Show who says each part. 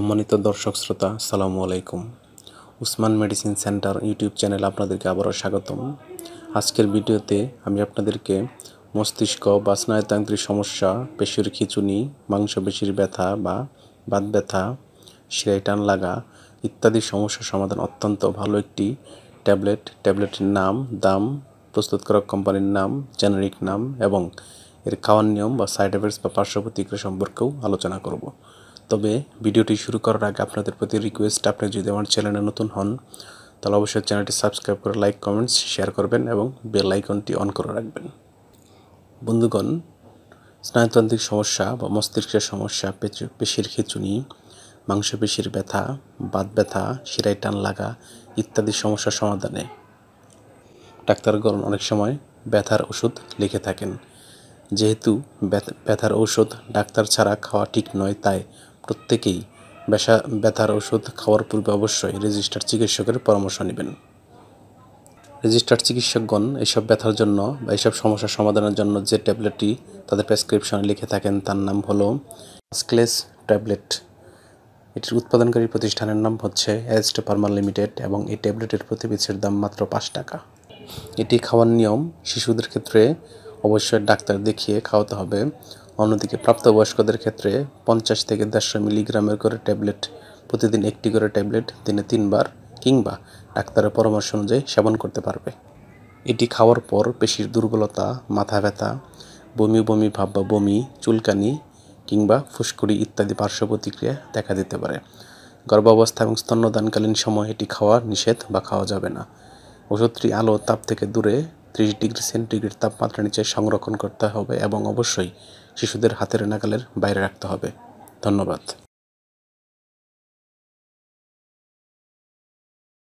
Speaker 1: সম্মানিত দর্শক শ্রোতা, আসসালামু আলাইকুম। উসমান মেডিসিন সেন্টার ইউটিউব চ্যানেলে আপনাদেরকে আবারও স্বাগতম। আজকের ভিডিওতে আমি আপনাদেরকে মস্তিষ্ক বা স্নায়ুতান্ত্রিক সমস্যা, পেশির খিঁচুনি, মাংসপেশির ব্যথা বা বাত ব্যথা, শিরায় টান লাগা ইত্যাদি সমস্যার সমাধান অত্যন্ত ভালো একটি ট্যাবলেটের নাম, দাম, প্রস্তুতকারক কোম্পানির নাম, জেনেরিক নাম এবং এর খাওয়ার নিয়ম বা সাইড এফেক্টস বা পার্শ্ব প্রতিক্রিয়া সম্পর্কেও আলোচনা করব। তবে ভিডিওটি শুরু করার আগে আপনাদের প্রতি রিকোয়েস্ট, আপনি যদি আমার চ্যানেলে নতুন হন তাহলে অবশ্যই চ্যানেলটি সাবস্ক্রাইব করে লাইক, কমেন্টস, শেয়ার করবেন এবং বেল আইকনটি অন করে রাখবেন। বন্ধুগণ, স্নায়ুতান্ত্রিক সমস্যা বা মস্তিষ্কের সমস্যা, পেশির খিঁচুনি, মাংসপেশির ব্যথা, বাত ব্যথা, শিরায় টান লাগা ইত্যাদি সমস্যার সমাধানে ডাক্তারগণ অনেক সময় ব্যথার ওষুধ লিখে থাকেন। যেহেতু ব্যথার ঔষধ ডাক্তার ছাড়া খাওয়া ঠিক নয়, তাই প্রত্যেকেই ব্যথার ওষুধ খাওয়ার পূর্বে অবশ্যই রেজিস্টার্ড চিকিৎসকের পরামর্শ নেবেন। রেজিস্টার্ড চিকিৎসকগণ এইসব ব্যথার জন্য বা এইসব সমস্যার সমাধানের জন্য যে ট্যাবলেটটি তাদের প্রেসক্রিপশনে লিখে থাকেন তার নাম হলো স্ক্লেস ট্যাবলেট। এটির উৎপাদনকারী প্রতিষ্ঠানের নাম হচ্ছে এস্টে ফার্মা লিমিটেড এবং এই ট্যাবলেটের প্রতি পিসের দাম মাত্র 5 টাকা। এটি খাওয়ার নিয়ম শিশুদের ক্ষেত্রে অবশ্যই ডাক্তার দেখিয়ে খাওয়াতে হবে। অন্যদিকে প্রাপ্তবয়স্কদের ক্ষেত্রে 50 থেকে 150 মিলিগ্রামের করে ট্যাবলেট, প্রতিদিন একটি করে ট্যাবলেট দিনে 3 বার কিংবা ডাক্তারের পরামর্শ অনুযায়ী সেবন করতে পারবে। এটি খাওয়ার পর পেশির দুর্বলতা, মাথা ব্যথা, বমি বমি ভাব বা বমি, চুলকানি কিংবা ফুসকুড়ি ইত্যাদি পার্শ্ব প্রতিক্রিয়া দেখা দিতে পারে। গর্ভাবস্থা এবং স্তন্যদানকালীন সময় এটি খাওয়া নিষেধ বা খাওয়া যাবে না। ওষুধটি আলো তাপ থেকে দূরে 30 ডিগ্রি সেন্টিগ্রেড তাপমাত্রার নিচে সংরক্ষণ করতে হবে এবং অবশ্যই শিশুদের হাতের নাগালের বাইরে রাখতে হবে। ধন্যবাদ।